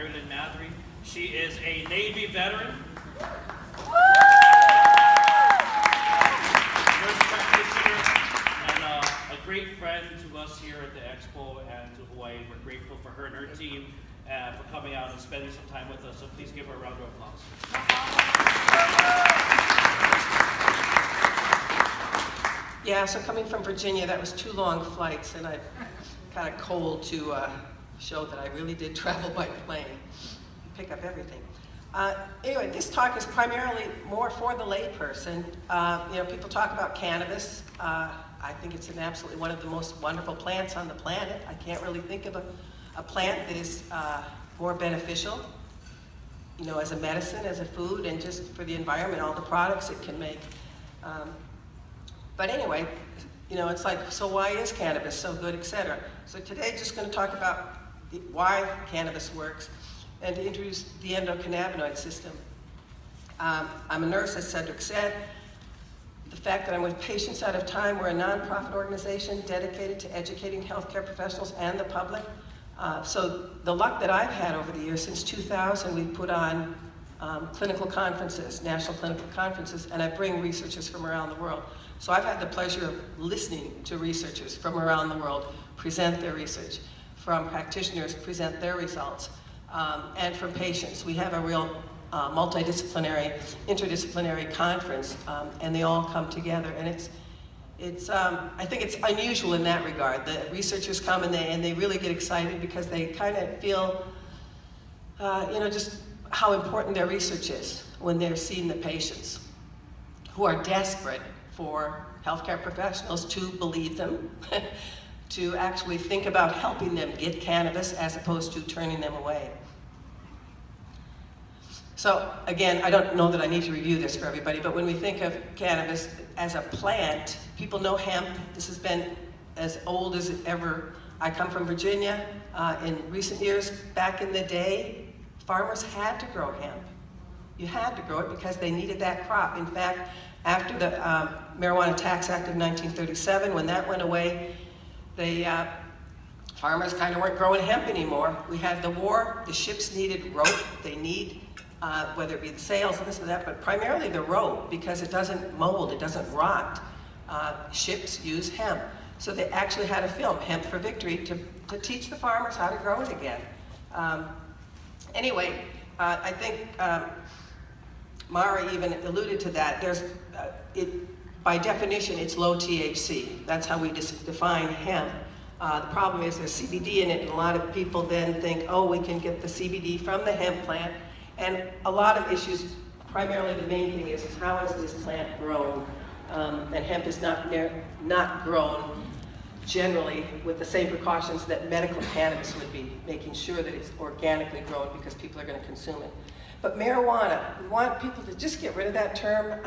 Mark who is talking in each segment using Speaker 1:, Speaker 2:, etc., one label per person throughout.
Speaker 1: Mary Lynn Mathre. She is a Navy veteran, nurse practitioner, and a great friend to us here at the Expo and to Hawaii. We're grateful for her and her team for coming out and spending some time with us. So please give her a round of applause.
Speaker 2: Yeah, so coming from Virginia, that was 2 long flights, and I'm kind of cold to show that I really did travel by plane, pick up everything. Anyway, this talk is primarily more for the layperson. You know, people talk about cannabis. I think it's absolutely one of the most wonderful plants on the planet. I can't really think of a plant that is more beneficial, you know, as a medicine, as a food, and just for the environment, all the products it can make. But anyway, you know, it's like, so why is cannabis so good, etc. So today, just going to talk about why cannabis works and to introduce the endocannabinoid system. I'm a nurse, as Cedric said. The fact that I'm with Patients Out of Time, we're a nonprofit organization dedicated to educating healthcare professionals and the public. So the luck that I've had over the years, since 2000, we've put on clinical conferences, national clinical conferences, and I bring researchers from around the world. So I've had the pleasure of listening to researchers from around the world present their research, from practitioners present their results, and from patients. We have a real multidisciplinary, interdisciplinary conference, and they all come together. And I think it's unusual in that regard. The researchers come and they really get excited because they kind of feel, you know, just how important their research is when they're seeing the patients who are desperate for healthcare professionals to believe them, to actually think about helping them get cannabis as opposed to turning them away. So again, I don't know that I need to review this for everybody, but when we think of cannabis as a plant, people know hemp. This has been as old as ever. I come from Virginia. In recent years, back in the day, farmers had to grow hemp. You had to grow it because they needed that crop. In fact, after the Marijuana Tax Act of 1937, when that went away, the farmers kind of weren't growing hemp anymore. We had the war, the ships needed rope. They need, whether it be the sails and this and that, but primarily the rope because it doesn't mold, it doesn't rot. Ships use hemp. So they actually had a film, Hemp for Victory, to teach the farmers how to grow it again. Anyway, I think Mara even alluded to that. There's, by definition, it's low THC. That's how we define hemp. The problem is there's CBD in it, and a lot of people then think, oh, we can get the CBD from the hemp plant. And a lot of issues, primarily the main thing is how is this plant grown? And hemp is not grown generally with the same precautions that medical cannabis would be, making sure that it's organically grown because people are going to consume it. But marijuana, we want people to just get rid of that term,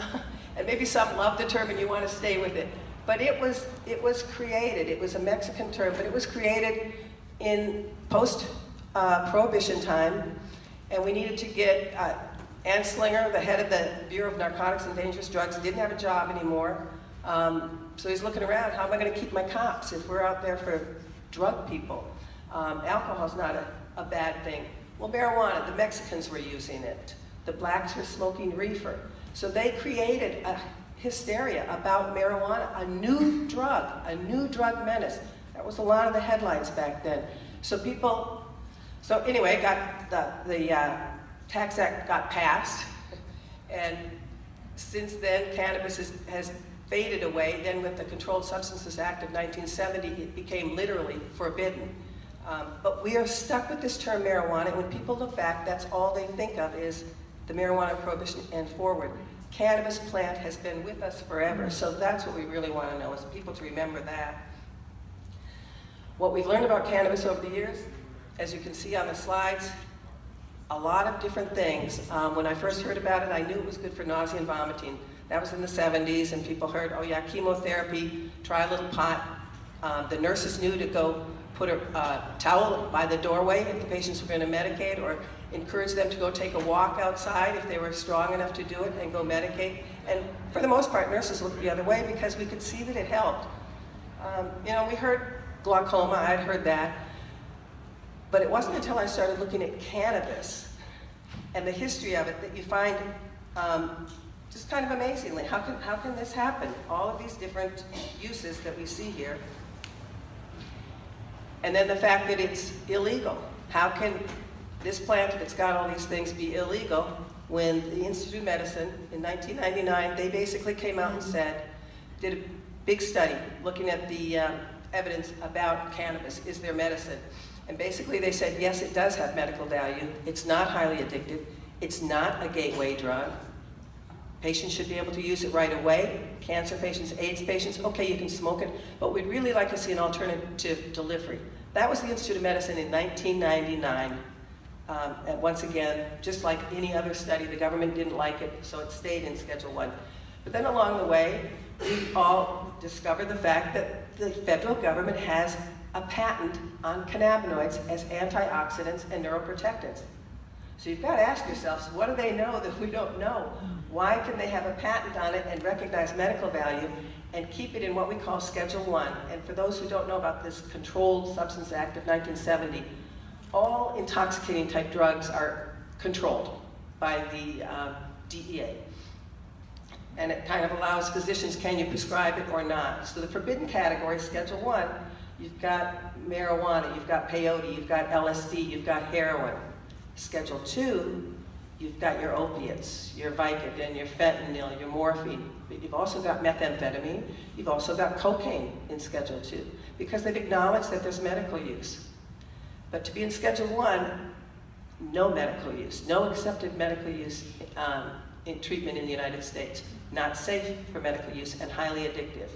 Speaker 2: and maybe some love the term and you want to stay with it. But it was created, it was a Mexican term, but it was created in post-prohibition time, and we needed to get, Ann Slinger, the head of the Bureau of Narcotics and Dangerous Drugs, didn't have a job anymore. So he's looking around, how am I going to keep my cops if we're out there for drug people? Alcohol's not a bad thing. Well, marijuana, the Mexicans were using it. The blacks were smoking reefer. So they created a hysteria about marijuana, a new drug menace. That was a lot of the headlines back then. So anyway, the Tax Act got passed, and since then, cannabis has faded away. Then with the Controlled Substances Act of 1970, it became literally forbidden. But we are stuck with this term marijuana, and when people look back, that's all they think of is the marijuana prohibition and forward. Cannabis plant has been with us forever, so that's what we really want to know, is people to remember that. What we've learned about cannabis over the years, as you can see on the slides, a lot of different things. When I first heard about it, I knew it was good for nausea and vomiting. That was in the 70s, and people heard, oh yeah, chemotherapy, try a little pot. The nurses knew to go put a towel by the doorway if the patients were going to medicate, or encourage them to go take a walk outside if they were strong enough to do it and go medicate. And for the most part, nurses looked the other way because we could see that it helped. You know, we heard glaucoma, I'd heard that. But it wasn't until I started looking at cannabis and the history of it that you find, just kind of amazingly, how can this happen? All of these different uses that we see here. And then the fact that it's illegal. How can this plant that's got all these things be illegal when the Institute of Medicine in 1999, they basically came out and said, did a big study looking at the evidence about cannabis. Is there medicine? And basically they said, yes, it does have medical value. It's not highly addictive. It's not a gateway drug. Patients should be able to use it right away. Cancer patients, AIDS patients, okay, you can smoke it, but we'd really like to see an alternative delivery. That was the Institute of Medicine in 1999. And once again, just like any other study, the government didn't like it, so it stayed in Schedule I. But then along the way, we all discovered the fact that the federal government has a patent on cannabinoids as antioxidants and neuroprotectants. So you've got to ask yourselves, what do they know that we don't know? Why can they have a patent on it and recognize medical value and keep it in what we call Schedule I? And for those who don't know about this Controlled Substance Act of 1970, all intoxicating type drugs are controlled by the DEA. And it kind of allows physicians, can you prescribe it or not? So the forbidden category, Schedule I, you've got marijuana, you've got peyote, you've got LSD, you've got heroin. Schedule II, you've got your opiates, your Vicodin, your fentanyl, your morphine. But you've also got methamphetamine, you've also got cocaine in Schedule II, because they've acknowledged that there's medical use. But to be in Schedule I, no medical use, no accepted medical use in treatment in the United States. Not safe for medical use and highly addictive.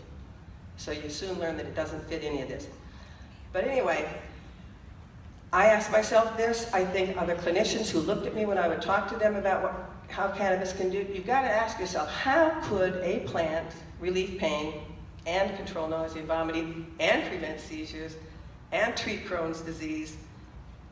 Speaker 2: So you soon learn that it doesn't fit any of this. But anyway, I asked myself this. I think other clinicians who looked at me when I would talk to them about how cannabis can do, you've got to ask yourself, how could a plant relieve pain and control nausea and vomiting and prevent seizures and treat Crohn's disease,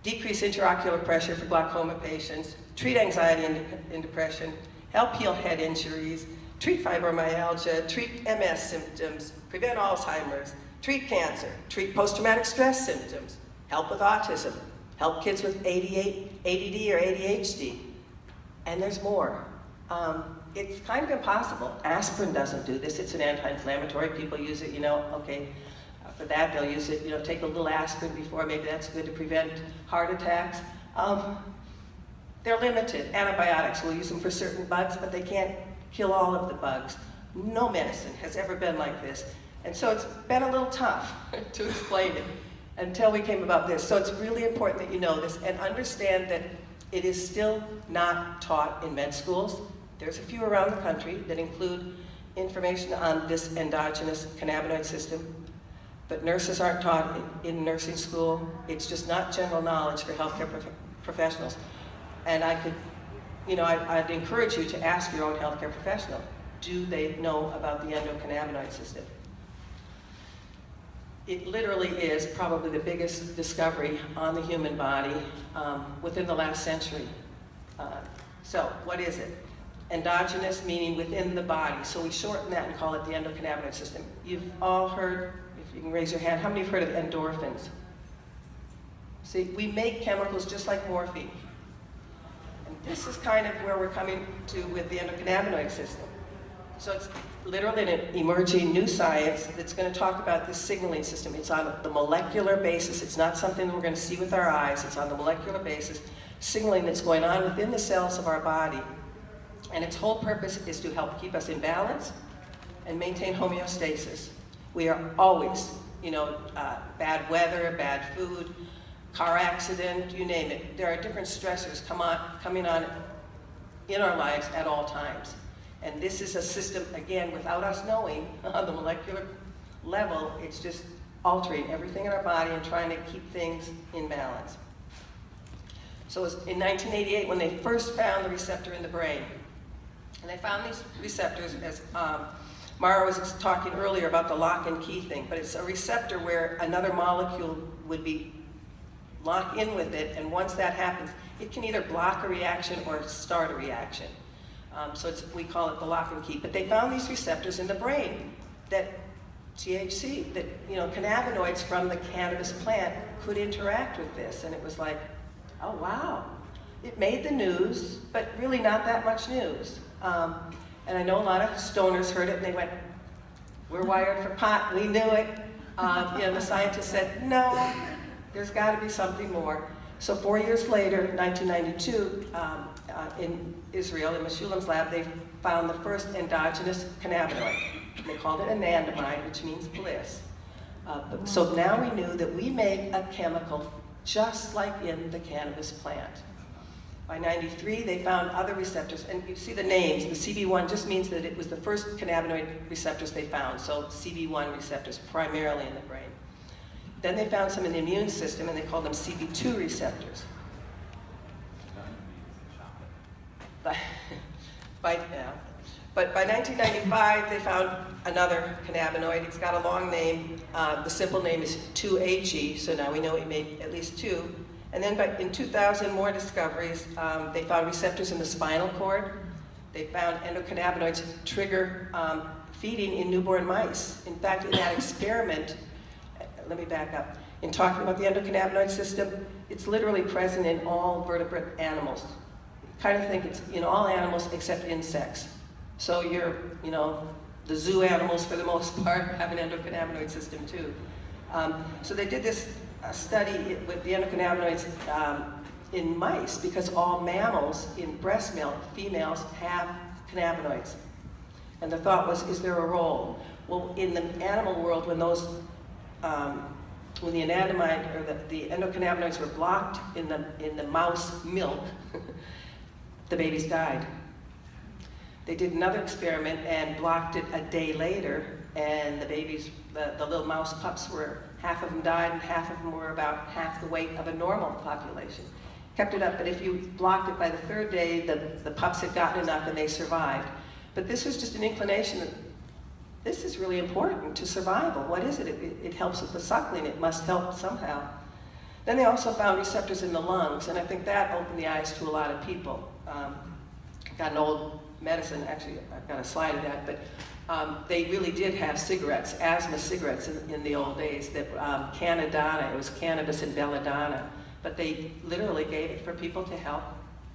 Speaker 2: decrease intraocular pressure for glaucoma patients, treat anxiety and depression, help heal head injuries, treat fibromyalgia, treat MS symptoms, prevent Alzheimer's, treat cancer, treat post-traumatic stress symptoms, help with autism, help kids with ADD or ADHD, and there's more. It's kind of impossible. Aspirin doesn't do this. It's an anti-inflammatory. People use it, okay, for that they'll use it, take a little aspirin before, maybe that's good to prevent heart attacks. They're limited. Antibiotics, we'll use them for certain bugs, but they can't kill all of the bugs. No medicine has ever been like this. And so it's been a little tough to explain it until we came about this. So it's really important that you know this and understand that it is still not taught in med schools. There's a few around the country that include information on this endogenous cannabinoid system, but nurses aren't taught in nursing school. It's just not general knowledge for healthcare professionals. And I'd encourage you to ask your own healthcare professional, do they know about the endocannabinoid system? It literally is probably the biggest discovery on the human body within the last century. So what is it? Endogenous meaning within the body. So we shorten that and call it the endocannabinoid system. You've all heard, if you can raise your hand, how many have heard of endorphins? See, we make chemicals just like morphine. And this is kind of where we're coming to with the endocannabinoid system. So it's literally an emerging new science that's going to talk about this signaling system. It's on the molecular basis. It's not something that we're going to see with our eyes. It's on the molecular basis, signaling that's going on within the cells of our body. And its whole purpose is to help keep us in balance and maintain homeostasis. We are always, bad weather, bad food, car accident, you name it. There are different stressors coming on in our lives at all times. And this is a system, again, without us knowing on the molecular level, it's just altering everything in our body and trying to keep things in balance. So it was in 1988 when they first found the receptor in the brain. And they found these receptors, as Mara was talking earlier about the lock and key thing, but it's a receptor where another molecule would be locked in with it, and once that happens, it can either block a reaction or start a reaction. So we call it the lock and key. But they found these receptors in the brain that THC, that, you know, cannabinoids from the cannabis plant could interact with this. And it was like, oh wow. It made the news, but really not that much news. And I know a lot of stoners heard it and they went, we're wired for pot, we knew it. You know, the scientists said, no, there's gotta be something more. So 4 years later, 1992, in Israel, in Meshulam's lab, they found the first endogenous cannabinoid. They called it anandamide, which means bliss. So now we knew that we make a chemical just like in the cannabis plant. By 93, they found other receptors, and you see the names. The CB1 just means that it was the first cannabinoid receptors they found, so CB1 receptors, primarily in the brain. Then they found some in the immune system, and they called them CB2 receptors. But by 1995, they found another cannabinoid. It's got a long name. The simple name is 2-HE, so now we know we made at least two. And then in 2000, more discoveries. They found receptors in the spinal cord. They found endocannabinoids trigger feeding in newborn mice. In fact, in that experiment, let me back up. In talking about the endocannabinoid system, it's literally present in all vertebrate animals. Kind of think it's in all animals except insects. So the zoo animals, for the most part, have an endocannabinoid system too. So they did this study with the endocannabinoids in mice because all mammals in breast milk, females, have cannabinoids. And the thought was, is there a role? Well, in the animal world, when when the anandamide or the endocannabinoids were blocked in the mouse milk, the babies died. They did another experiment and blocked it a day later, and the babies, the little mouse pups half of them died and half of them were about half the weight of a normal population. Kept it up, but if you blocked it by the third day, the pups had gotten enough and they survived. But this was just an inclination that this is really important to survival. What is it? It helps with the suckling. It must help somehow. Then they also found receptors in the lungs, and I think that opened the eyes to a lot of people. Got an old medicine, actually I've got a slide of that, but they really did have cigarettes, asthma cigarettes in the old days, that Cannadana, it was cannabis and belladonna, but they literally gave it for people to help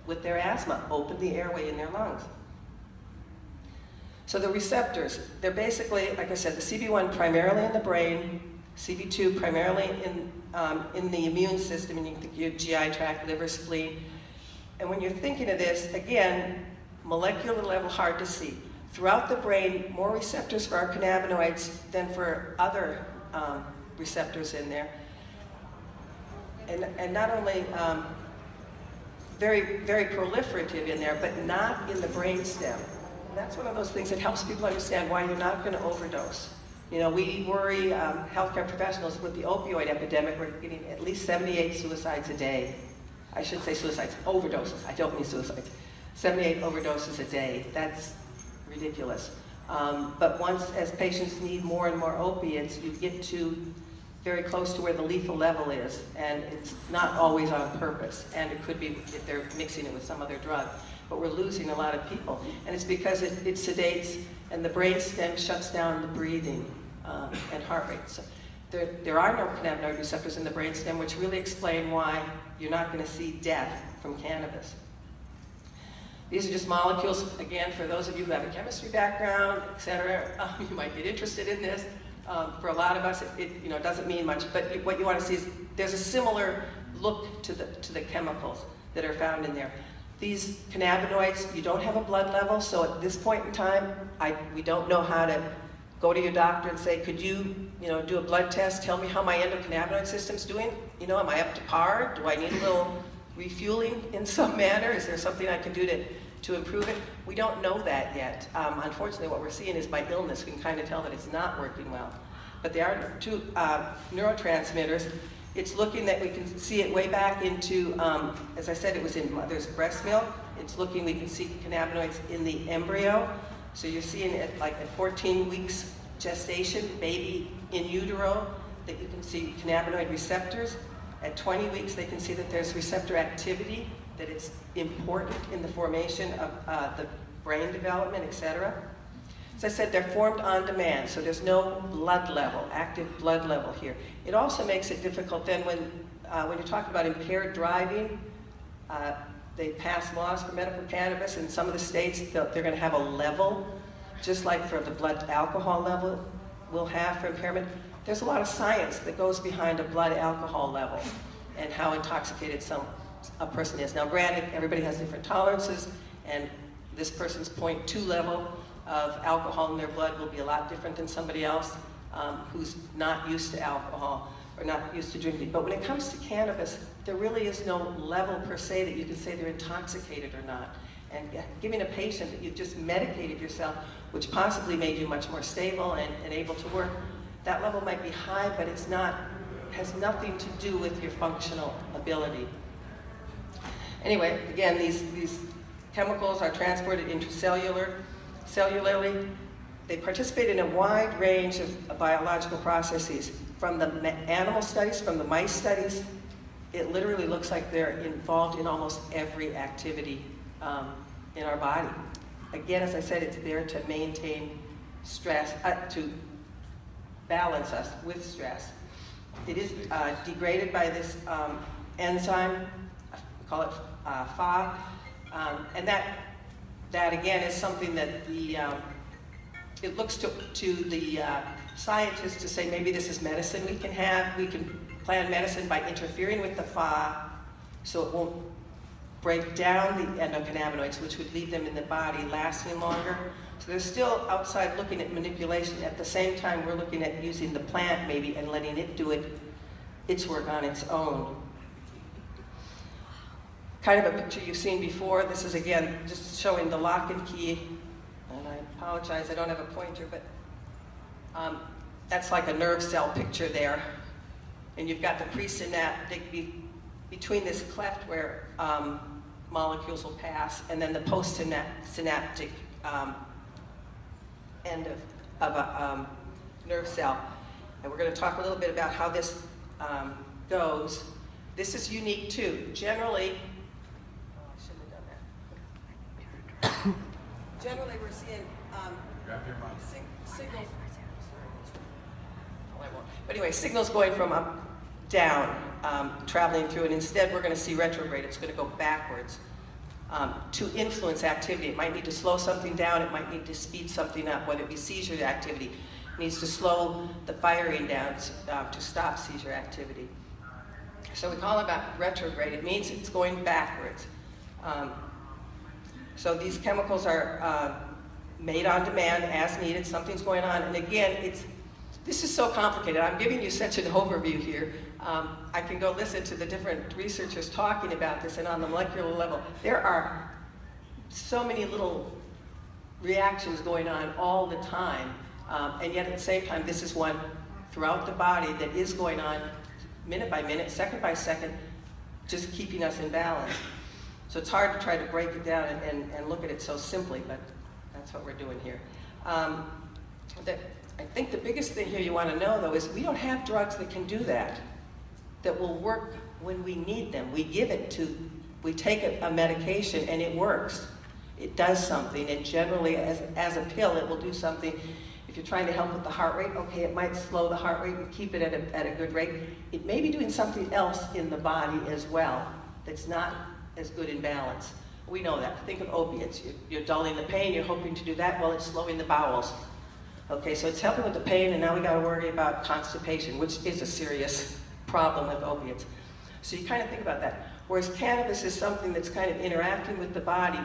Speaker 2: with their asthma, open the airway in their lungs. So the receptors, they're basically, like I said, the CB1 primarily in the brain, CB2 primarily in the immune system, and you can think your GI tract, liver, spleen. And when you're thinking of this, again, molecular level, hard to see. Throughout the brain, more receptors for our cannabinoids than for other receptors in there. And not only very, very proliferative in there, but not in the brainstem. And that's one of those things that helps people understand why you're not going to overdose. You know, we worry, healthcare professionals, with the opioid epidemic, we're getting at least 78 suicides a day. I should say suicides, overdoses, I don't mean suicides. 78 overdoses a day, that's ridiculous. But as patients need more and more opiates, you get to very close to where the lethal level is, and it's not always on purpose, and it could be if they're mixing it with some other drug. But we're losing a lot of people, and it's because it sedates, and the brainstem shuts down the breathing and heart rate. So there are no cannabinoid receptors in the brainstem, which really explain why you're not going to see death from cannabis. These are just molecules, again, for those of you who have a chemistry background, et cetera, you might get interested in this. For a lot of us, it doesn't mean much, but what you want to see is there's a similar look to the chemicals that are found in there. These cannabinoids, you don't have a blood level, so at this point in time, we don't know how to go to your doctor and say, could you do a blood test, tell me how my endocannabinoid system's doing? Am I up to par? Do I need a little refueling in some manner? Is there something I can do to improve it? We don't know that yet. Unfortunately, what we're seeing is by illness, we can kind of tell that it's not working well. But they are two neurotransmitters. It's looking that we can see it way back into, as I said, it was in mother's breast milk. It's looking, we can see cannabinoids in the embryo. So you're seeing it like at 14 weeks gestation, baby in utero, that you can see cannabinoid receptors. At 20 weeks, they can see that there's receptor activity, that it's important in the formation of the brain development, et cetera. As I said, they're formed on demand, so there's no blood level, active blood level here. It also makes it difficult then when you're talking about impaired driving. They pass laws for medical cannabis. In some of the states, they're going to have a level, just like for the blood alcohol level we'll have for impairment. There's a lot of science that goes behind a blood alcohol level and how intoxicated a person is. Now granted, everybody has different tolerances, and this person's 0.2 level of alcohol in their blood will be a lot different than somebody else who's not used to alcohol or not used to drinking. But when it comes to cannabis, there really is no level per se that you can say they're intoxicated or not. And giving a patient that you just medicated yourself, which possibly made you much more stable and able to work, that level might be high, but it's not, has nothing to do with your functional ability. Anyway, again, these chemicals are transported cellularly. They participate in a wide range of biological processes. From the animal studies, from the mice studies, it literally looks like they're involved in almost every activity in our body. Again, as I said, it's there to maintain stress, to balance us with stress. It is degraded by this enzyme, we call it Fa, and that again is something that it looks to the scientists to say maybe this is medicine we can have. We can plan medicine by interfering with the Fa so it won't break down the endocannabinoids, which would leave them in the body lasting longer. So they're still outside looking at manipulation. At the same time, we're looking at using the plant maybe and letting it do its work on its own. Kind of a picture you've seen before. This is, again, just showing the lock and key. And I apologize, I don't have a pointer, but that's like a nerve cell picture there. And you've got the presynaptic between this cleft where molecules will pass, and then the postsynaptic end of a nerve cell. And we're going to talk a little bit about how this goes. This is unique too. Generally, generally we're seeing signals. But anyway, signals going from up down, traveling through, and instead we're going to see retrograde. It's going to go backwards to influence activity. It might need to slow something down. It might need to speed something up, whether it be seizure activity. It needs to slow the firing down to stop seizure activity. So we call it retrograde. It means it's going backwards. So these chemicals are made on demand as needed. Something's going on. And again, this is so complicated. I'm giving you such an overview here. I can go listen to the different researchers talking about this, and on the molecular level, there are so many little reactions going on all the time. And yet at the same time, this is one throughout the body that is going on minute by minute, second by second, just keeping us in balance. So it's hard to try to break it down and look at it so simply, but that's what we're doing here. I think the biggest thing here you want to know, though, is we don't have drugs that can do that will work when we need them. We take a medication and it works. It does something, and generally as a pill, it will do something. If you're trying to help with the heart rate, okay, it might slow the heart rate and keep it at a good rate. It may be doing something else in the body as well that's not as good in balance. We know that. Think of opiates. You're dulling the pain, you're hoping to do that, well, it's slowing the bowels. Okay, so it's helping with the pain, and now we got to worry about constipation, which is a serious problem with opiates. So you kind of think about that. Whereas cannabis is something that's kind of interacting with the body's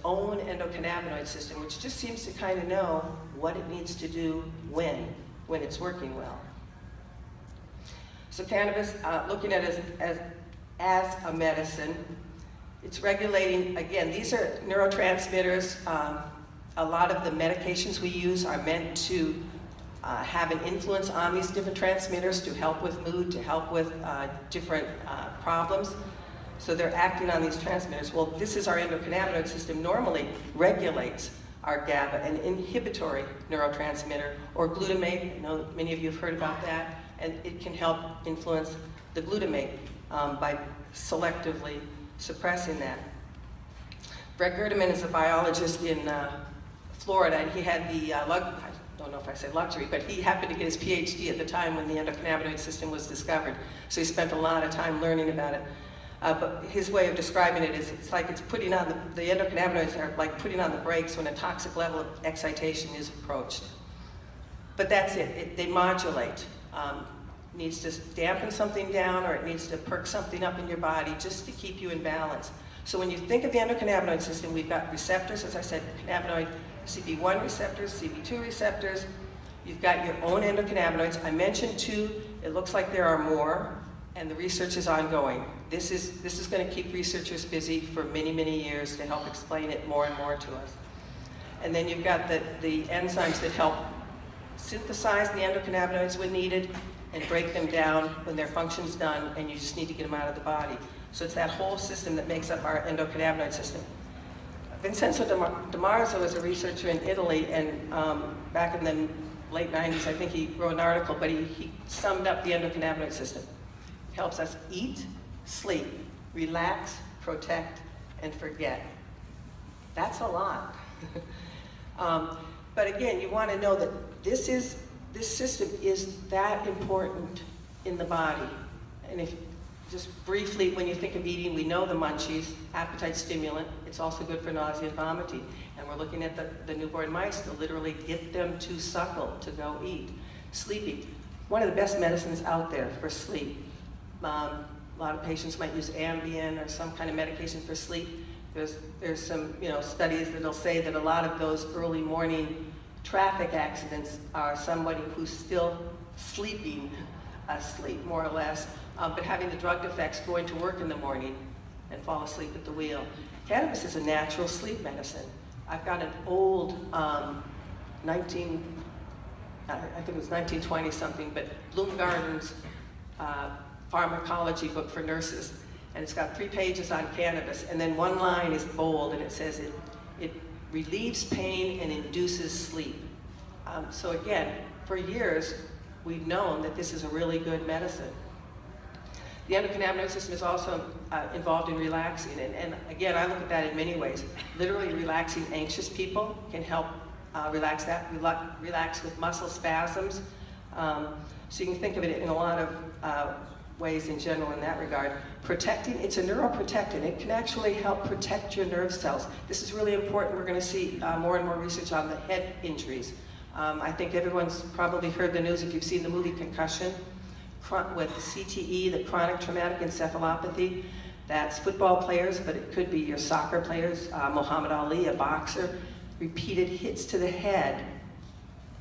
Speaker 2: own endocannabinoid system, which just seems to kind of know what it needs to do when it's working well. So cannabis, looking at it as a medicine, it's regulating, again, these are neurotransmitters. A lot of the medications we use are meant to have an influence on these different transmitters to help with mood, to help with different problems. So they're acting on these transmitters. Well, this is our endocannabinoid system, normally regulates our GABA, an inhibitory neurotransmitter, or glutamate. I know many of you have heard about that, and it can help influence the glutamate by selectively suppressing that. Brett Gerdeman is a biologist in Florida, and he had the, I don't know if I said luxury, but he happened to get his PhD at the time when the endocannabinoid system was discovered. So he spent a lot of time learning about it. But his way of describing it is, it's like it's putting on, the endocannabinoids are like putting on the brakes when a toxic level of excitation is approached. But that's it, they modulate. Needs to dampen something down, or it needs to perk something up in your body just to keep you in balance. So when you think of the endocannabinoid system, we've got receptors, as I said, cannabinoid, CB1 receptors, CB2 receptors. You've got your own endocannabinoids. I mentioned 2, it looks like there are more, and the research is ongoing. This is going to keep researchers busy for many, many years to help explain it more and more to us. And then you've got the enzymes that help synthesize the endocannabinoids when needed, and break them down when their function's done, and you just need to get them out of the body. So it's that whole system that makes up our endocannabinoid system. Vincenzo De Marzo was a researcher in Italy, and back in the late 90s, I think he wrote an article, but he summed up the endocannabinoid system. It helps us eat, sleep, relax, protect, and forget. That's a lot. But again, you want to know that this system is that important in the body. And if, just briefly, when you think of eating, we know the munchies, appetite stimulant. It's also good for nausea and vomiting. And we're looking at the newborn mice to literally get them to suckle, to go eat. Sleeping, one of the best medicines out there for sleep. A lot of patients might use Ambien or some kind of medication for sleep. There's some studies that'll say that a lot of those early morning traffic accidents are somebody who's still sleeping, asleep more or less, but having the drug effects, going to work in the morning and fall asleep at the wheel. Cannabis is a natural sleep medicine. I've got an old I think it was 1920 something, but Bloomgarden's pharmacology book for nurses, and it's got 3 pages on cannabis, and then one line is bold, and it says it relieves pain and induces sleep. So again, for years, we've known that this is a really good medicine. The endocannabinoid system is also involved in relaxing, and again, I look at that in many ways. Literally relaxing anxious people can help relax with muscle spasms. So you can think of it in a lot of ways in general in that regard. Protecting, it's a neuroprotectant. It can actually help protect your nerve cells. This is really important. We're going to see more and more research on the head injuries. I think everyone's probably heard the news if you've seen the movie Concussion with CTE, the chronic traumatic encephalopathy. That's football players, but it could be your soccer players, Muhammad Ali, a boxer. Repeated hits to the head.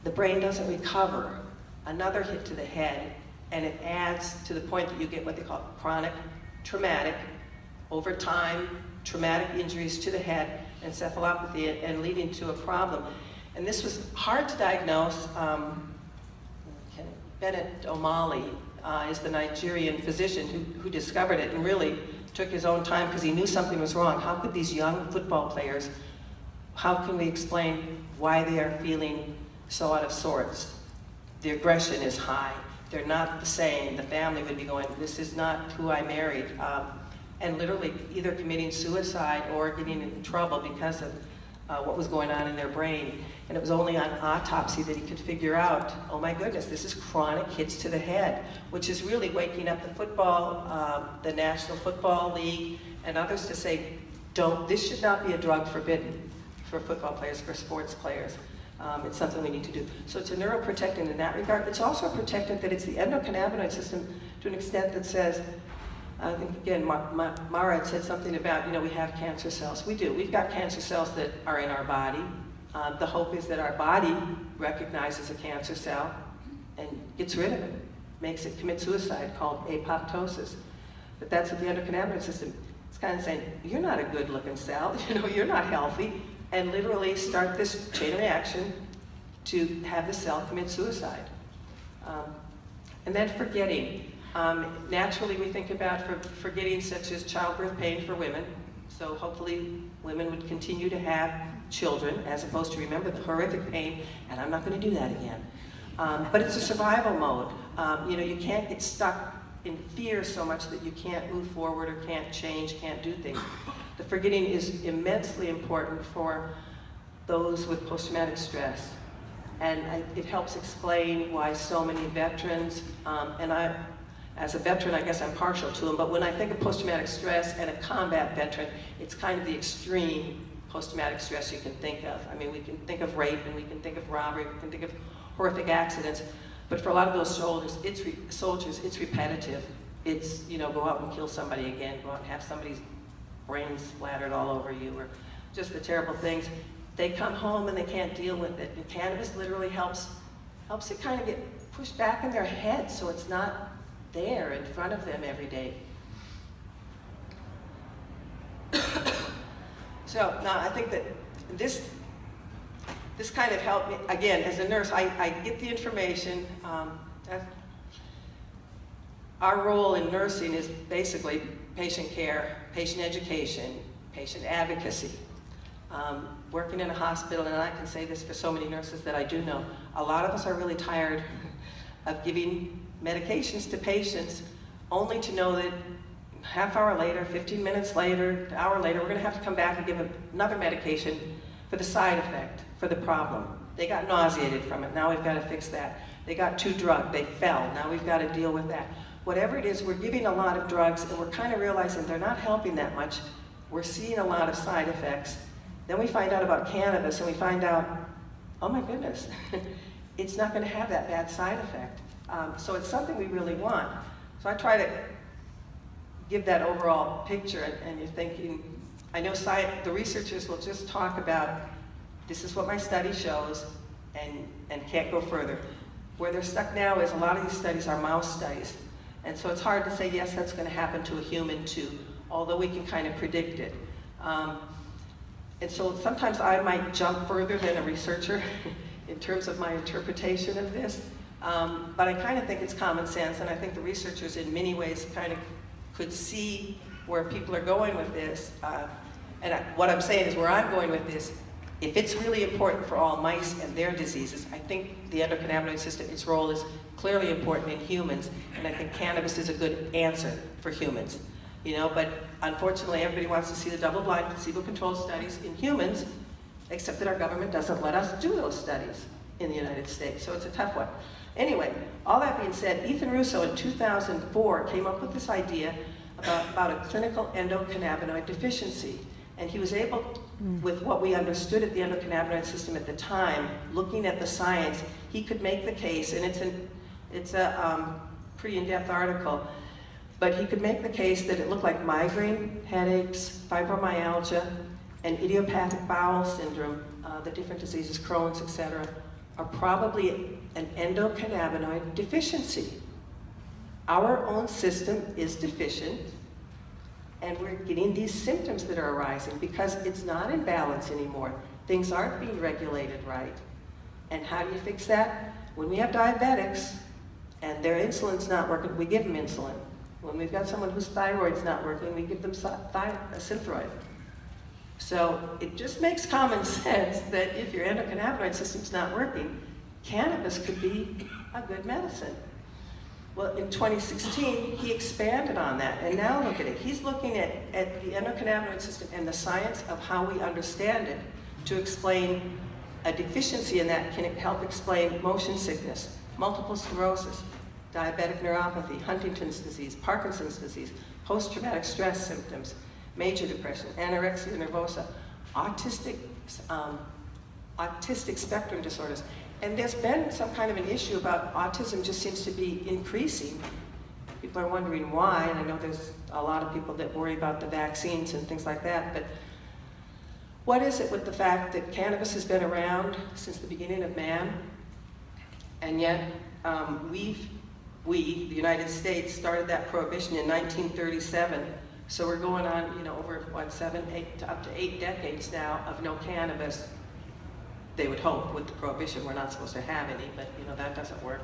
Speaker 2: The brain doesn't recover. Another hit to the head, and it adds to the point that you get what they call chronic traumatic, over time, traumatic injuries to the head, encephalopathy, and leading to a problem. And this was hard to diagnose. Bennett O'Malley is the Nigerian physician who discovered it and really took his own time because he knew something was wrong. How could these young football players, how can we explain why they are feeling so out of sorts? The aggression is high. They're not the same. The family would be going, this is not who I married. And literally either committing suicide or getting in trouble because of what was going on in their brain. And it was only on autopsy that he could figure out, oh my goodness, this is chronic hits to the head, which is really waking up the football, the National Football League, and others to say, this should not be a drug forbidden for football players, for sports players. It's something we need to do. So it's a neuroprotectant in that regard. It's also a protectant that it's the endocannabinoid system to an extent that says, I think again, Mara had said something about, we have cancer cells. We do. We've got cancer cells that are in our body. The hope is that our body recognizes a cancer cell and gets rid of it, makes it commit suicide, called apoptosis. But that's what the endocannabinoid system, it's kind of saying, you're not a good looking cell, you're not healthy, and literally start this chain reaction to have the cell commit suicide. And then forgetting. Naturally we think about forgetting such as childbirth pain for women, so hopefully women would continue to have children as opposed to remember the horrific pain, and I'm not going to do that again. But it's a survival mode. You can't get stuck in fear so much that you can't move forward or can't change, can't do things. The forgetting is immensely important for those with post-traumatic stress. And it helps explain why so many veterans, and as a veteran, I guess I'm partial to them, but when I think of post-traumatic stress and a combat veteran, it's kind of the extreme post-traumatic stress you can think of. I mean, we can think of rape, and we can think of robbery, we can think of horrific accidents, but for a lot of those soldiers, it's repetitive. It's, you know, go out and kill somebody again, go out and have somebody's brains splattered all over you, or just the terrible things. They come home and they can't deal with it. And cannabis literally helps it kind of get pushed back in their head so it's not there in front of them every day. So now I think that this kind of helped me. Again, as a nurse, I get the information. Our role in nursing is basically patient care, patient education, patient advocacy. Working in a hospital, and I can say this for so many nurses that I do know, a lot of us are really tired of giving medications to patients only to know that half hour later, 15 minutes later, an hour later, we're going to have to come back and give another medication for the side effect, for the problem. They got nauseated from it, now we've got to fix that. They got too drugged, they fell, now we've got to deal with that. Whatever it is, we're giving a lot of drugs and we're kind of realizing they're not helping that much. We're seeing a lot of side effects. Then we find out about cannabis and we find out, oh my goodness, it's not going to have that bad side effect. So it's something we really want. So I try to give that overall picture, and you're thinking, I know the researchers will just talk about, this is what my study shows, and can't go further. Where they're stuck now is a lot of these studies are mouse studies. And so it's hard to say, yes, that's going to happen to a human too, although we can kind of predict it. And so sometimes I might jump further than a researcher in terms of my interpretation of this, but I kind of think it's common sense, and I think the researchers in many ways kind of could see where people are going with this. What I'm saying is where I'm going with this, if it's really important for all mice and their diseases, I think the endocannabinoid system, its role is clearly important in humans, and I think cannabis is a good answer for humans. You know, but unfortunately everybody wants to see the double-blind, placebo-controlled studies in humans, except that our government doesn't let us do those studies in the United States, so it's a tough one. Anyway, all that being said, Ethan Russo in 2004 came up with this idea about a clinical endocannabinoid deficiency, and he was able, with what we understood at the endocannabinoid system at the time, looking at the science, he could make the case, and it's a pretty in-depth article, but he could make the case that it looked like migraine, headaches, fibromyalgia, and idiopathic bowel syndrome, the different diseases, Crohn's, etc., are probably an endocannabinoid deficiency. Our own system is deficient, and we're getting these symptoms that are arising because it's not in balance anymore. Things aren't being regulated right. And how do you fix that? When we have diabetics and their insulin's not working, we give them insulin. When we've got someone whose thyroid's not working, we give them Synthroid. So it just makes common sense that if your endocannabinoid system's not working, cannabis could be a good medicine. Well, in 2016, he expanded on that, and now look at it. He's looking at the endocannabinoid system and the science of how we understand it to explain a deficiency in that can help explain motion sickness, multiple sclerosis, diabetic neuropathy, Huntington's disease, Parkinson's disease, post-traumatic stress symptoms, major depression, anorexia nervosa, autistic spectrum disorders. And there's been some kind of an issue about autism just seems to be increasing. People are wondering why, and I know there's a lot of people that worry about the vaccines and things like that, but what is it with the fact that cannabis has been around since the beginning of man, and yet we, the United States, started that prohibition in 1937, so we're going on, you know, over, what, 7, 8, up to 8 decades now of no cannabis. They would hope with the prohibition we're not supposed to have any, but you know that doesn't work.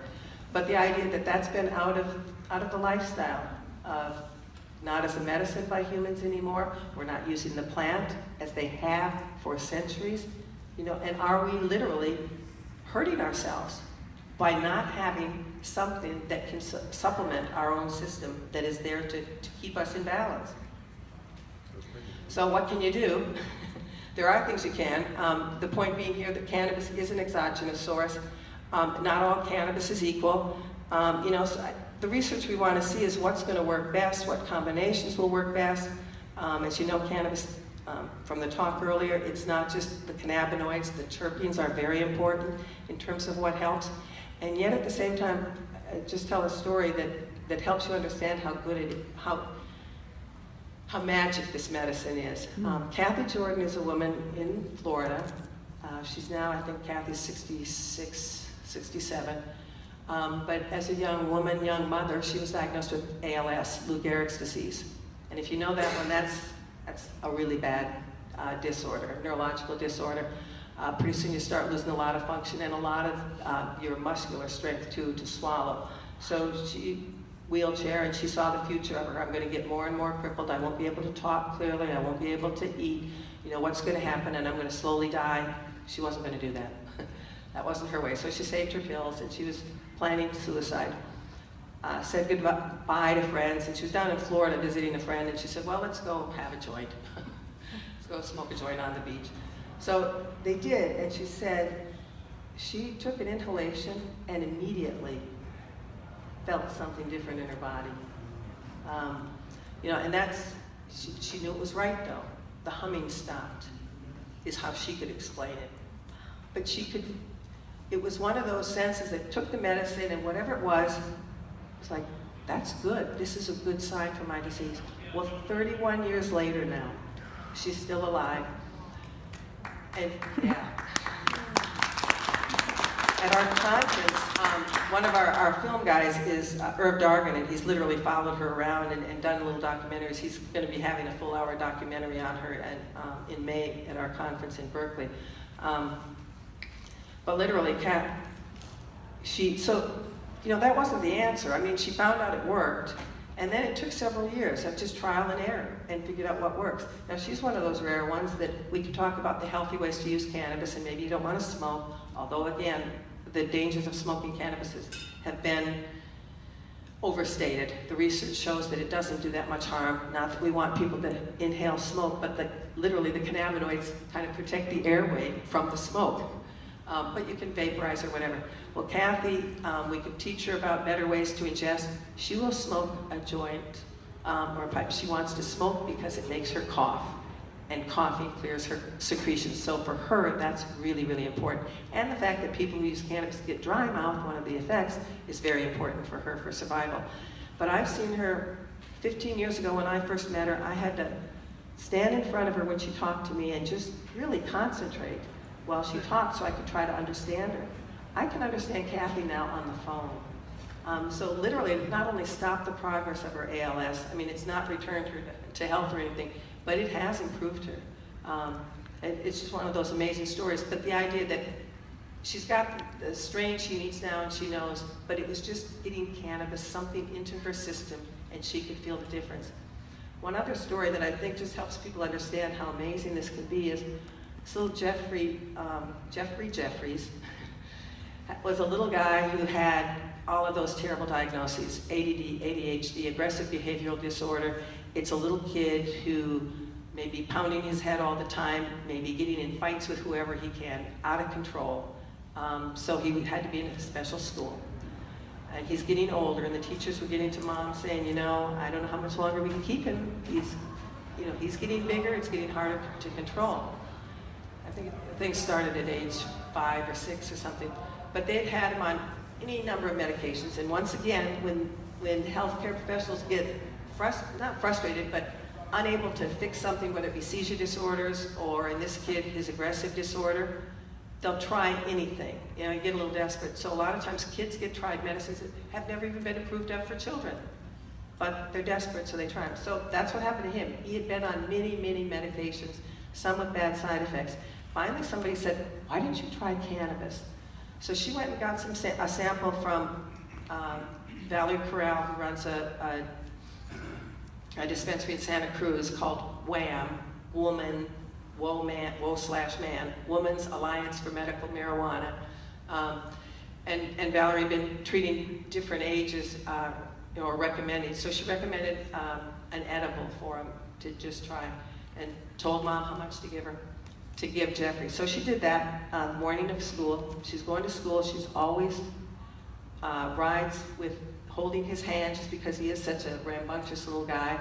Speaker 2: But the idea that that's been out of the lifestyle of not as a medicine by humans anymore. We're not using the plant as they have for centuries. You know, and are we literally hurting ourselves by not having something that can supplement our own system that is there to keep us in balance? So what can you do? There are things you can. The point being here that cannabis is an exogenous source. Not all cannabis is equal. The research we want to see is what's going to work best, what combinations will work best. As you know, cannabis, from the talk earlier, it's not just the cannabinoids. The terpenes are very important in terms of what helps. And yet at the same time, just tell a story that helps you understand how good how magic this medicine is. Kathy Jordan is a woman in Florida. She's now, I think Kathy's 66, 67. But as a young woman, young mother, she was diagnosed with ALS, Lou Gehrig's disease. And if you know that one, that's a really bad disorder, neurological disorder. Pretty soon you start losing a lot of function and a lot of your muscular strength too to swallow. So she wheelchair, and she saw the future of her. I'm going to get more and more crippled. I won't be able to talk clearly. I won't be able to eat. You know, what's going to happen, and I'm going to slowly die. She wasn't going to do that. That wasn't her way. So she saved her pills, and she was planning suicide. Said goodbye to friends, and she was down in Florida visiting a friend, and she said, well, let's go have a joint. Let's go smoke a joint on the beach. So they did, and she said she took an inhalation and immediately felt something different in her body. And she knew it was right though. The humming stopped, is how she could explain it. But it was one of those senses that took the medicine, and whatever it was like, that's good. This is a good sign for my disease. Well, 31 years later now, she's still alive. And yeah. At our conference, one of our film guys is Irv Dargan, and he's literally followed her around and done little documentaries. He's going to be having a full-hour documentary on her in May at our conference in Berkeley. But literally, that wasn't the answer. I mean, she found out it worked, and then it took several years of just trial and error and figured out what works. Now, she's one of those rare ones that we could talk about the healthy ways to use cannabis, and maybe you don't want to smoke, although again, the dangers of smoking cannabis have been overstated. The research shows that it doesn't do that much harm. Not that we want people to inhale smoke, but literally the cannabinoids kind of protect the airway from the smoke. But you can vaporize or whatever. Well, Kathy, we could teach her about better ways to ingest. She will smoke a joint or a pipe. She wants to smoke because it makes her cough, and coughing clears her secretions. So for her, that's really, really important. And the fact that people who use cannabis get dry mouth, one of the effects, is very important for her for survival. But I've seen her 15 years ago when I first met her. I had to stand in front of her when she talked to me and just really concentrate while she talked so I could try to understand her. I can understand Kathy now on the phone. So literally, it not only stopped the progress of her ALS, I mean, it's not returned her to health or anything, but it has improved her. It's just one of those amazing stories. But the idea that she's got the strain she needs now and she knows, but it was just getting cannabis, something into her system, and she could feel the difference. One other story that I think just helps people understand how amazing this can be is this little Jeffrey Jeffries was a little guy who had all of those terrible diagnoses: ADD, ADHD, aggressive behavioral disorder. It's a little kid who may be pounding his head all the time, maybe getting in fights with whoever he can, out of control. So he had to be in a special school. And he's getting older, and the teachers were getting to mom saying, I don't know how much longer we can keep him. He's getting bigger, it's getting harder to control. I think things started at age 5 or 6 or something. But they'd had him on any number of medications. And once again, when healthcare professionals get not frustrated, but unable to fix something, whether it be seizure disorders or, in this kid, his aggressive disorder, they'll try anything. You get a little desperate. So a lot of times kids get tried medicines that have never even been approved of for children. But they're desperate, so they try them. So that's what happened to him. He had been on many, many medications, some with bad side effects. Finally, somebody said, why didn't you try cannabis? So she went and got a sample from Valerie Corral, who runs a dispensary in Santa Cruz called WHAM, Woman, Woe/Man, Women's Alliance for Medical Marijuana. And Valerie had been treating different ages, or recommending. So she recommended an edible for him to just try, and told mom how much to give her. to give Jeffrey. So she did that morning of school. She's going to school. She's always rides with holding his hand just because he is such a rambunctious little guy.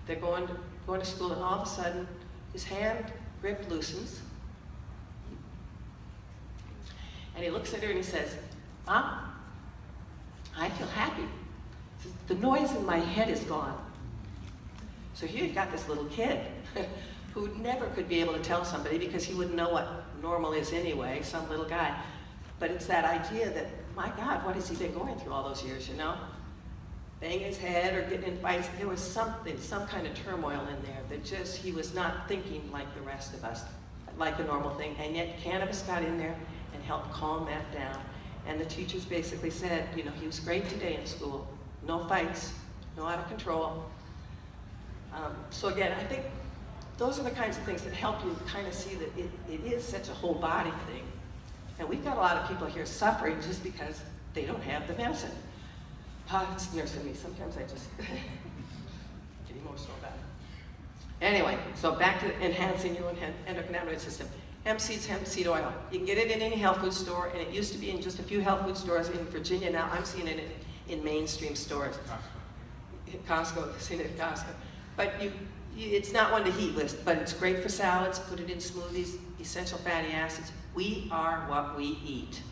Speaker 2: They're going to school, and all of a sudden, his hand grip loosens. And he looks at her and he says, "Mom, I feel happy. The noise in my head is gone." So here you've got this little kid who never could be able to tell somebody because he wouldn't know what normal is anyway, some little guy. But it's that idea that, my God, what has he been going through all those years, you know? Banging his head or getting in fights. There was something, some kind of turmoil in there that just, he was not thinking like the rest of us, like a normal thing. And yet cannabis got in there and helped calm that down. And the teachers basically said, you know, he was great today in school. No fights, no out of control. So again, I think those are the kinds of things that help you kind of see that it is such a whole body thing. And we've got a lot of people here suffering just because they don't have the medicine. It's nursing me. Sometimes I just get emotional about it. Anyway, so back to enhancing your endocannabinoid system. Hemp seeds, hemp seed oil. You can get it in any health food store, and it used to be in just a few health food stores in Virginia. Now I'm seeing it in mainstream stores. Costco, I've seen it at Costco. But it's not one to heat with, but it's great for salads. Put it in smoothies, essential fatty acids. We are what we eat.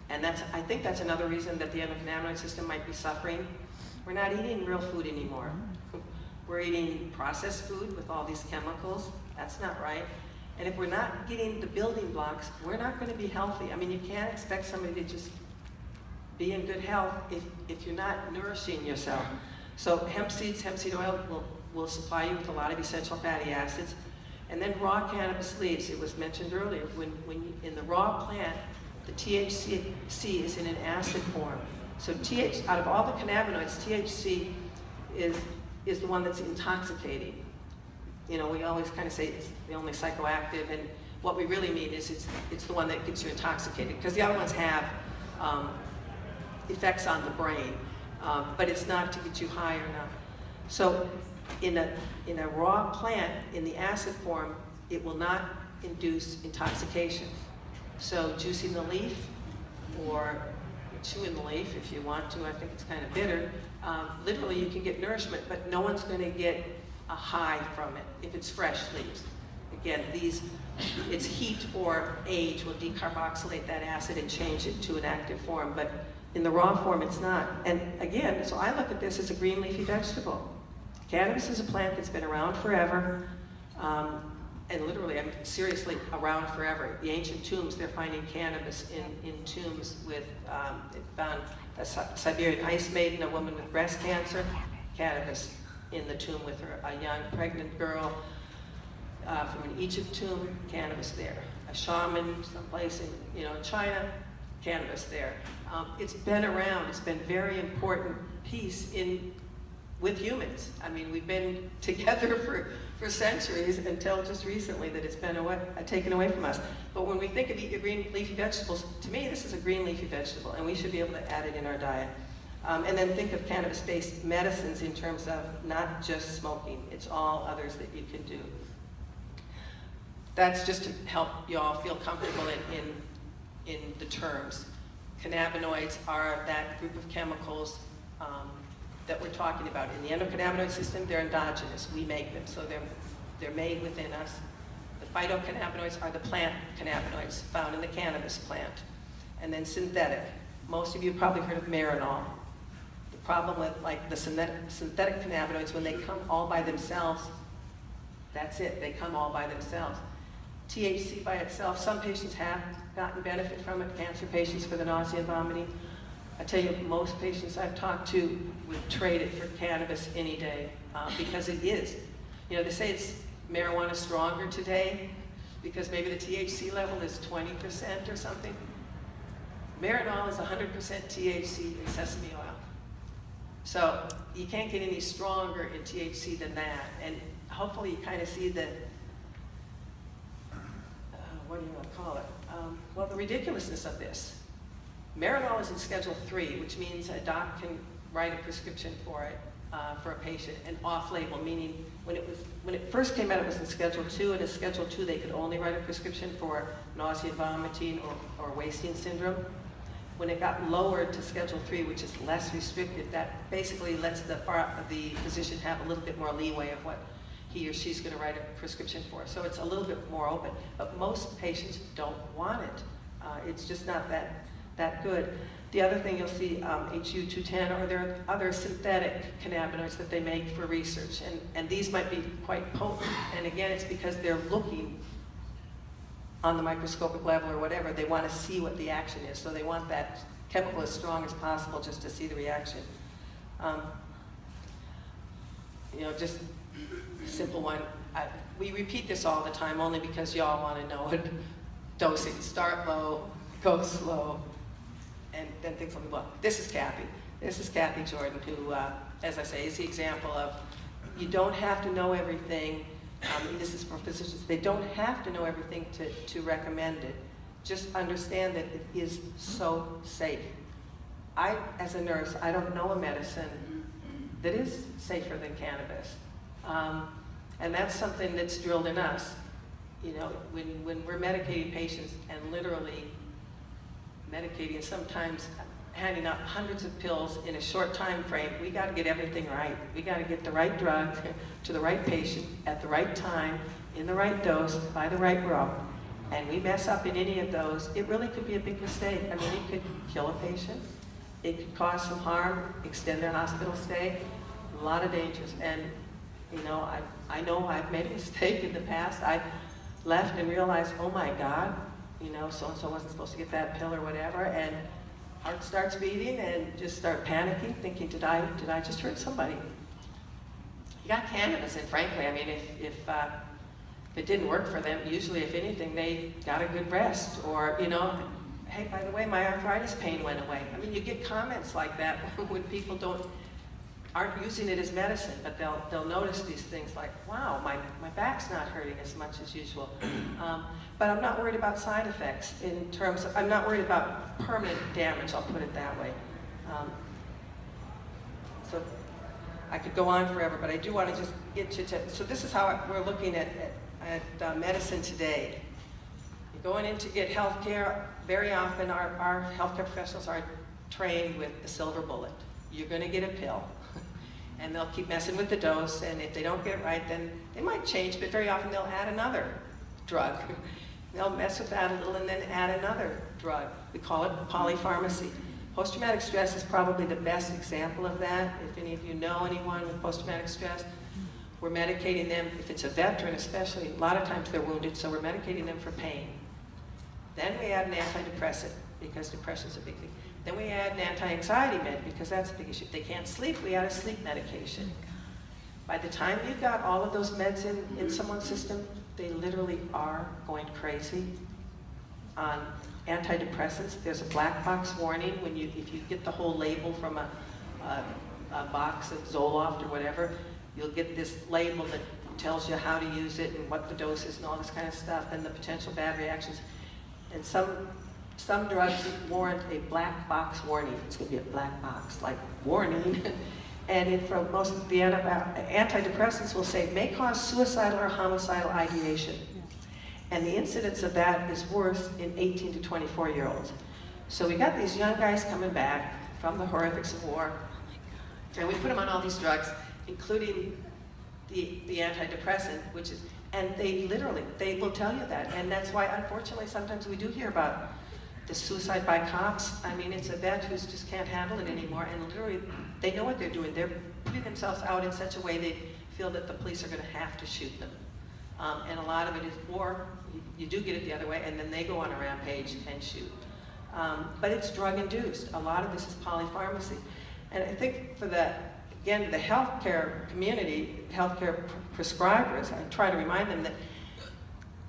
Speaker 2: And I think that's another reason that the endocannabinoid system might be suffering. We're not eating real food anymore. We're eating processed food with all these chemicals. That's not right. And if we're not getting the building blocks, we're not going to be healthy. I mean, you can't expect somebody to just be in good health if you're not nourishing yourself. So hemp seeds, hemp seed oil will supply you with a lot of essential fatty acids. And then raw cannabis leaves. It was mentioned earlier, when in the raw plant, the THC is in an acid form. So out of all the cannabinoids, THC is the one that's intoxicating. You know, we always kind of say it's the only psychoactive, and what we really mean is it's the one that gets you intoxicated, because the other ones have effects on the brain, but it's not to get you high or not. So in a raw plant, in the acid form, it will not induce intoxication. So juicing the leaf or chewing the leaf if you want to, I think it's kind of bitter, literally you can get nourishment, but no one's going to get a high from it if it's fresh leaves. Again, it's heat or age will decarboxylate that acid and change it to an active form, but in the raw form it's not. And again, so I look at this as a green leafy vegetable. Cannabis is a plant that's been around forever, and literally, I mean, seriously, around forever. The ancient tombs, they're finding cannabis in tombs with, they found a Siberian ice maiden, a woman with breast cancer, cannabis in the tomb with her, a young pregnant girl from an Egypt tomb, cannabis there. A shaman someplace in China, cannabis there. It's been around, it's been a very important piece with humans. I mean, we've been together for centuries until just recently that it's been taken away from us. But when we think of eat your green leafy vegetables, to me this is a green leafy vegetable, and we should be able to add it in our diet. And then think of cannabis-based medicines in terms of not just smoking, it's all others that you can do. That's just to help you all feel comfortable in the terms. Cannabinoids are that group of chemicals that we're talking about. In the endocannabinoid system, they're endogenous. We make them, so they're made within us. The phytocannabinoids are the plant cannabinoids found in the cannabis plant. And then synthetic. Most of you have probably heard of marinol. The problem with the synthetic cannabinoids, when they come all by themselves, that's it, they come all by themselves. THC by itself, some patients have gotten benefit from it, cancer patients for the nausea and vomiting. I tell you, most patients I've talked to would trade it for cannabis any day because it is. You know, they say it's marijuana stronger today because maybe the THC level is 20% or something. Marinol is 100% THC in sesame oil. So you can't get any stronger in THC than that. And hopefully you kind of see the, what do you want to call it? Well, the ridiculousness of this. Marinol is in Schedule 3, which means a doc can write a prescription for it. for a patient, and off-label, meaning when it first came out, it was in Schedule 2, and in Schedule 2 they could only write a prescription for nausea, vomiting, or wasting syndrome. When it got lowered to Schedule 3, which is less restrictive, that basically lets the physician have a little bit more leeway of what he or she's going to write a prescription for. So it's a little bit more open, but most patients don't want it. It's just not that good. The other thing you'll see, HU210, or there are other synthetic cannabinoids that they make for research, and these might be quite potent. And again, it's because they're looking on the microscopic level or whatever. They want to see what the action is, so they want that chemical as strong as possible just to see the reaction. Just a simple one. We repeat this all the time only because y'all want to know it. Dosing, start low, go slow, and then things like, well, this is Kathy. This is Kathy Jordan, who, as I say, is the example of you don't have to know everything. This is for physicians. They don't have to know everything to recommend it. Just understand that it is so safe. As a nurse, I don't know a medicine that is safer than cannabis. And that's something that's drilled in us. When we're medicating patients and literally medicating, sometimes handing out hundreds of pills in a short time frame, we got to get everything right. We got to get the right drug to the right patient at the right time, in the right dose, by the right route. And we mess up in any of those, it really could be a big mistake. I mean, it could kill a patient. It could cause some harm, extend their hospital stay, a lot of dangers. And I know I've made a mistake in the past. I left and realized, oh my God, so-and-so wasn't supposed to get that pill or whatever, and heart starts beating and just start panicking, thinking, did I just hurt somebody? You got cannabis, and frankly, I mean, if it didn't work for them, usually, if anything, they got a good rest, or, hey, by the way, my arthritis pain went away. I mean, you get comments like that when people aren't using it as medicine, but they'll notice these things like, wow, my back's not hurting as much as usual. But I'm not worried about side effects in terms of, I'm not worried about permanent damage, I'll put it that way. So I could go on forever, but I do want to just get you to, so this is how we're looking at medicine today. You're going in to get health care. Very often our healthcare professionals are trained with the silver bullet. You're going to get a pill. And they'll keep messing with the dose, and if they don't get it right, then they might change, but very often they'll add another drug. They'll mess with that a little and then add another drug. We call it polypharmacy. Post-traumatic stress is probably the best example of that. If any of you know anyone with post-traumatic stress, we're medicating them, if it's a veteran especially, a lot of times they're wounded, so we're medicating them for pain. Then we add an antidepressant, because depression's a big thing. Then we add an anti-anxiety med, because that's a big issue. If they can't sleep, we add a sleep medication. By the time you've got all of those meds in someone's system, they literally are going crazy. On antidepressants, there's a black box warning if you get the whole label from a box of Zoloft or whatever, you'll get this label that tells you how to use it and what the dose is and all this kind of stuff, and the potential bad reactions. And some drugs warrant a black box warning. It's going to be a black box, like warning. And for most of the antidepressants will say, may cause suicidal or homicidal ideation. And the incidence of that is worse in 18 to 24-year-olds. So we got these young guys coming back from the horrifics of war, and we put them on all these drugs, including the antidepressant, and they will tell you that. And that's why, unfortunately, sometimes we do hear about the suicide by cops. I mean, it's a vet who just can't handle it anymore, and literally, they know what they're doing. They're putting themselves out in such a way they feel that the police are going to have to shoot them. And a lot of it is, or you do get it the other way, and then they go on a rampage and shoot. But it's drug-induced. A lot of this is polypharmacy. And I think for the healthcare community, healthcare prescribers, I try to remind them that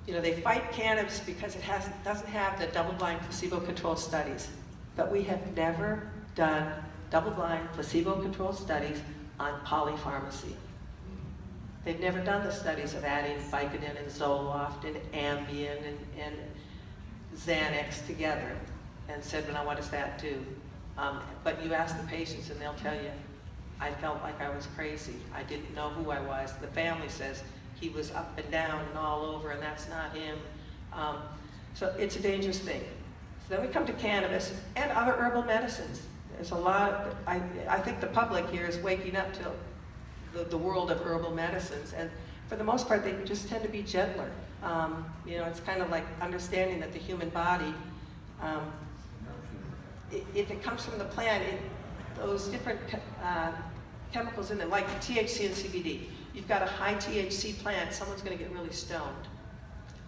Speaker 2: they fight cannabis because it doesn't have the double-blind placebo-controlled studies. But we have never done double-blind placebo-controlled studies on polypharmacy. They've never done the studies of adding Vicodin and Zoloft and Ambien and Xanax together and said, well, now what does that do? But you ask the patients and they'll tell you, I felt like I was crazy. I didn't know who I was. The family says he was up and down and all over, and that's not him. So it's a dangerous thing. So then we come to cannabis and other herbal medicines. There's a lot, I think the public here is waking up to the world of herbal medicines, and for the most part, they just tend to be gentler. You know, it's kind of like understanding that the human body, if it comes from the plant, those different chemicals in them, like THC and CBD. You've got a high THC plant, someone's going to get really stoned.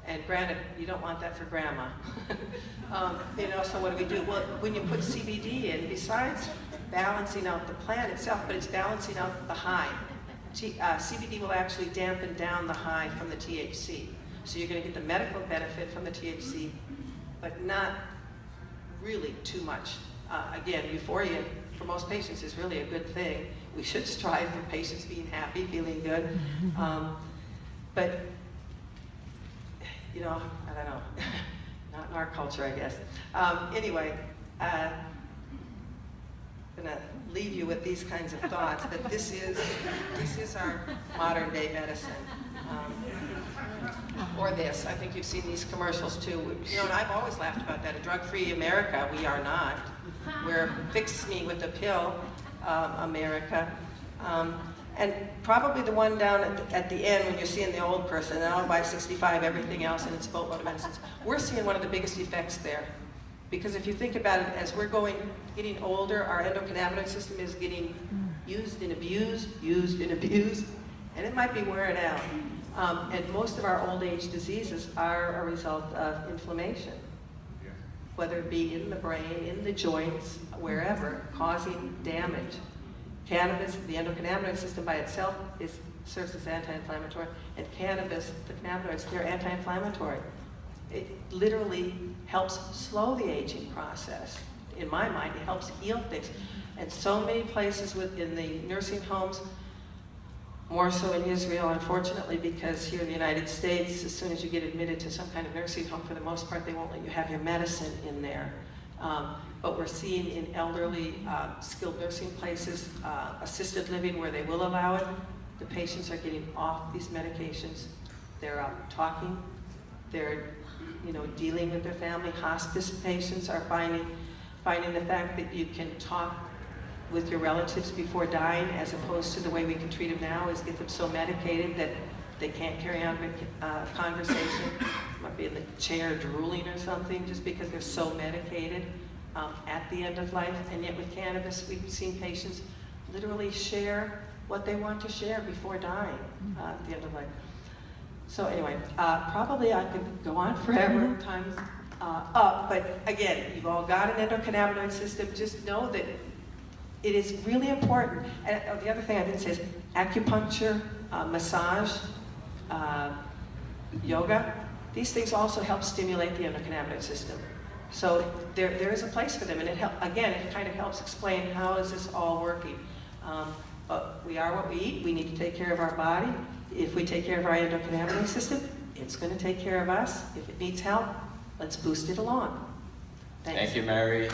Speaker 2: And granted, you don't want that for grandma. You know, so what do? Well, when you put CBD in, besides balancing out the plant itself, but it's balancing out the high. CBD will actually dampen down the high from the THC. So you're going to get the medical benefit from the THC, but not really too much. Again, euphoria for most patients is really a good thing. We should strive for patients being happy, feeling good. But, you know, I don't know, not in our culture, I guess. Anyway, I'm gonna leave you with these kinds of thoughts, that this is our modern day medicine. Or this, I think you've seen these commercials too. You know, and I've always laughed about that. A drug-free America, we are not. We're fix me with a pill, America. And probably the one down at the end when you're seeing the old person, now by 65, everything else, and it's a boatload of medicines. We're seeing one of the biggest effects there. Because if you think about it, as we're getting older, our endocannabinoid system is getting used and abused, and it might be wearing out. And most of our old age diseases are a result of inflammation, whether it be in the brain, in the joints, wherever, causing damage. Cannabis, the endocannabinoid system by itself serves as anti-inflammatory, and cannabis, the cannabinoids, they're anti-inflammatory. It literally helps slow the aging process. In my mind, it helps heal things. And so many places within the nursing homes, more so in Israel, unfortunately, because here in the United States, as soon as you get admitted to some kind of nursing home, for the most part, they won't let you have your medicine in there. But we're seeing in elderly, skilled nursing places, assisted living where they will allow it, the patients are getting off these medications. They're talking, they're dealing with their family. Hospice patients are finding the fact that you can talk with your relatives before dying, as opposed to the way we can treat them now, is get them so medicated that they can't carry on a conversation. Might be in the chair drooling or something, just because they're so medicated at the end of life. And yet with cannabis, we've seen patients literally share what they want to share before dying at the end of life. So anyway, probably I could go on forever, time's up, but again, you've all got an endocannabinoid system. Just know that it is really important. And the other thing I didn't say is acupuncture, massage, yoga. These things also help stimulate the endocannabinoid system. So there is a place for them, and it kind of helps explain how is this all working. But we are what we eat. We need to take care of our body. If we take care of our endocannabinoid system, it's going to take care of us. If it needs help, let's boost it along. Thanks.
Speaker 3: Thank you, Mary.